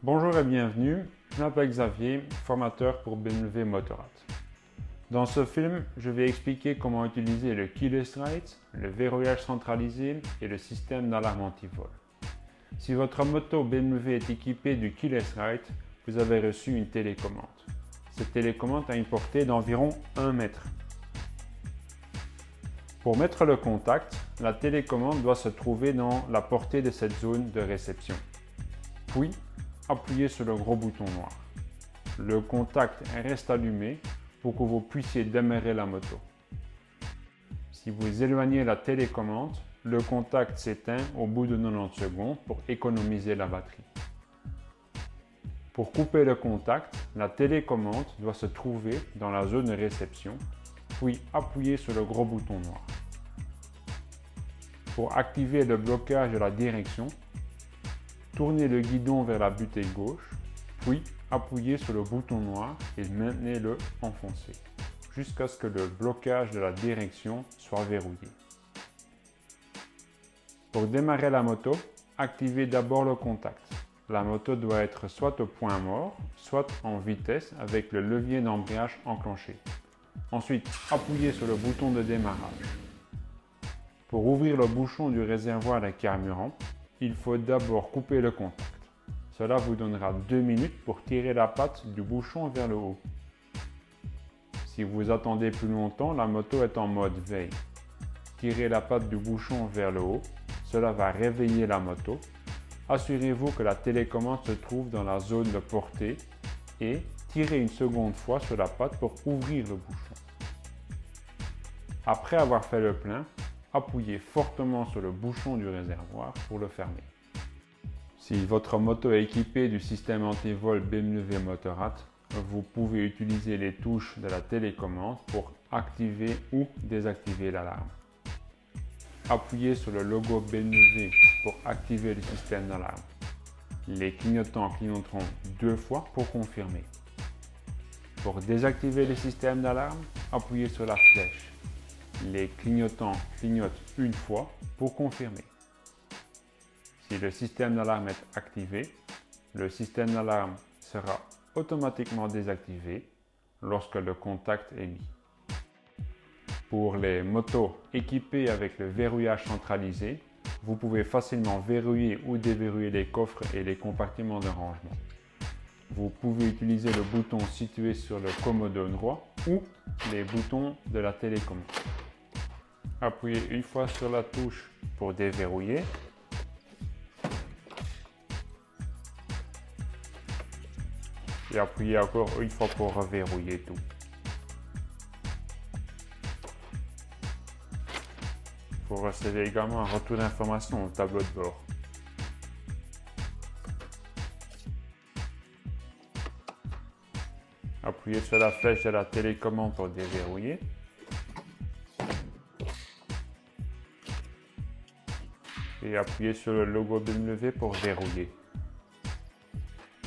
Bonjour et bienvenue, je m'appelle Xavier, formateur pour BMW Motorrad. Dans ce film, je vais expliquer comment utiliser le keyless ride, le verrouillage centralisé et le système d'alarme anti-vol. Si votre moto BMW est équipée du keyless ride, vous avez reçu une télécommande. Cette télécommande a une portée d'environ 1 mètre. Pour mettre le contact, la télécommande doit se trouver dans la portée de cette zone de réception. Puis, appuyez sur le gros bouton noir. Le contact reste allumé pour que vous puissiez démarrer la moto. Si vous éloignez la télécommande, le contact s'éteint au bout de 90 secondes pour économiser la batterie. Pour couper le contact, la télécommande doit se trouver dans la zone de réception, puis appuyez sur le gros bouton noir. Pour activer le blocage de la direction, tournez le guidon vers la butée gauche, puis appuyez sur le bouton noir et maintenez-le enfoncé, jusqu'à ce que le blocage de la direction soit verrouillé. Pour démarrer la moto, activez d'abord le contact. La moto doit être soit au point mort, soit en vitesse avec le levier d'embrayage enclenché. Ensuite, appuyez sur le bouton de démarrage. Pour ouvrir le bouchon du réservoir de carburant, il faut d'abord couper le contact. Cela vous donnera 2 minutes pour tirer la patte du bouchon vers le haut. Si vous attendez plus longtemps, la moto est en mode veille. Tirez la patte du bouchon vers le haut, cela va réveiller la moto. Assurez-vous que la télécommande se trouve dans la zone de portée et tirez une seconde fois sur la patte pour ouvrir le bouchon. Après avoir fait le plein, appuyez fortement sur le bouchon du réservoir pour le fermer. Si votre moto est équipée du système anti-vol BMW Motorrad, vous pouvez utiliser les touches de la télécommande pour activer ou désactiver l'alarme. Appuyez sur le logo BMW pour activer le système d'alarme. Les clignotants clignoteront 2 fois pour confirmer. Pour désactiver le système d'alarme, appuyez sur la flèche. Les clignotants clignotent 1 fois pour confirmer. Si le système d'alarme est activé, le système d'alarme sera automatiquement désactivé lorsque le contact est mis. Pour les motos équipées avec le verrouillage centralisé, vous pouvez facilement verrouiller ou déverrouiller les coffres et les compartiments de rangement. Vous pouvez utiliser le bouton situé sur le commodo droit ou les boutons de la télécommande. Appuyez une fois sur la touche pour déverrouiller. Et appuyez encore une fois pour reverrouiller tout. Vous recevez également un retour d'information au tableau de bord. Appuyez sur la flèche de la télécommande pour déverrouiller. Et appuyez sur le logo BMW pour verrouiller.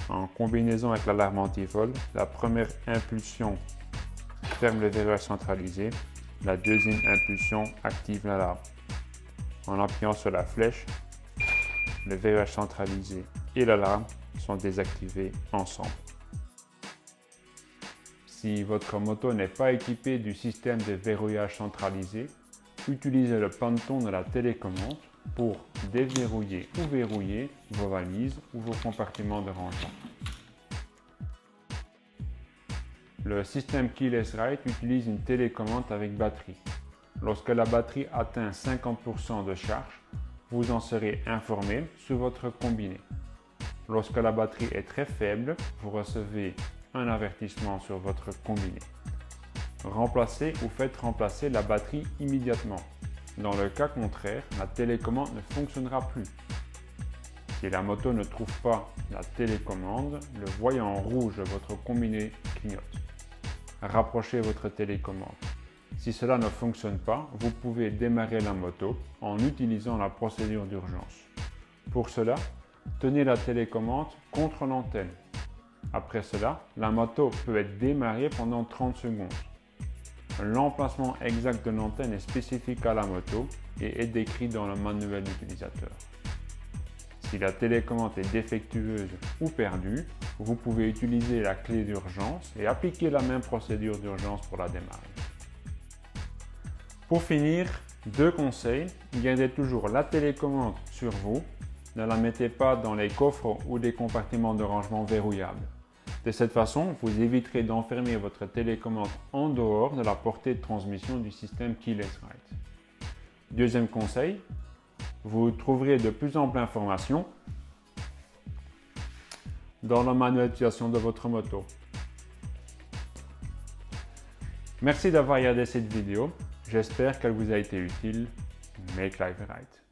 En combinaison avec l'alarme anti-vol, la première impulsion ferme le verrouillage centralisé, la deuxième impulsion active l'alarme. En appuyant sur la flèche, le verrouillage centralisé et l'alarme sont désactivés ensemble. Si votre moto n'est pas équipée du système de verrouillage centralisé, utilisez le panneton de la télécommande pour déverrouiller ou verrouiller vos valises ou vos compartiments de rangement. Le système Keyless Ride utilise une télécommande avec batterie. Lorsque la batterie atteint 50% de charge, vous en serez informé sur votre combiné. Lorsque la batterie est très faible, vous recevez un avertissement sur votre combiné. Remplacez ou faites remplacer la batterie immédiatement. Dans le cas contraire, la télécommande ne fonctionnera plus. Si la moto ne trouve pas la télécommande, le voyant rouge de votre combiné clignote. Rapprochez votre télécommande. Si cela ne fonctionne pas, vous pouvez démarrer la moto en utilisant la procédure d'urgence. Pour cela, tenez la télécommande contre l'antenne. Après cela, la moto peut être démarrée pendant 30 secondes. L'emplacement exact de l'antenne est spécifique à la moto et est décrit dans le manuel d'utilisateur. Si la télécommande est défectueuse ou perdue, vous pouvez utiliser la clé d'urgence et appliquer la même procédure d'urgence pour la démarrer. Pour finir, 2 conseils. Gardez toujours la télécommande sur vous. Ne la mettez pas dans les coffres ou des compartiments de rangement verrouillables. De cette façon, vous éviterez d'enfermer votre télécommande en dehors de la portée de transmission du système Keyless Ride. Deuxième conseil, vous trouverez de plus amples informations dans le manuel d'utilisation de votre moto. Merci d'avoir regardé cette vidéo. J'espère qu'elle vous a été utile. Make life right.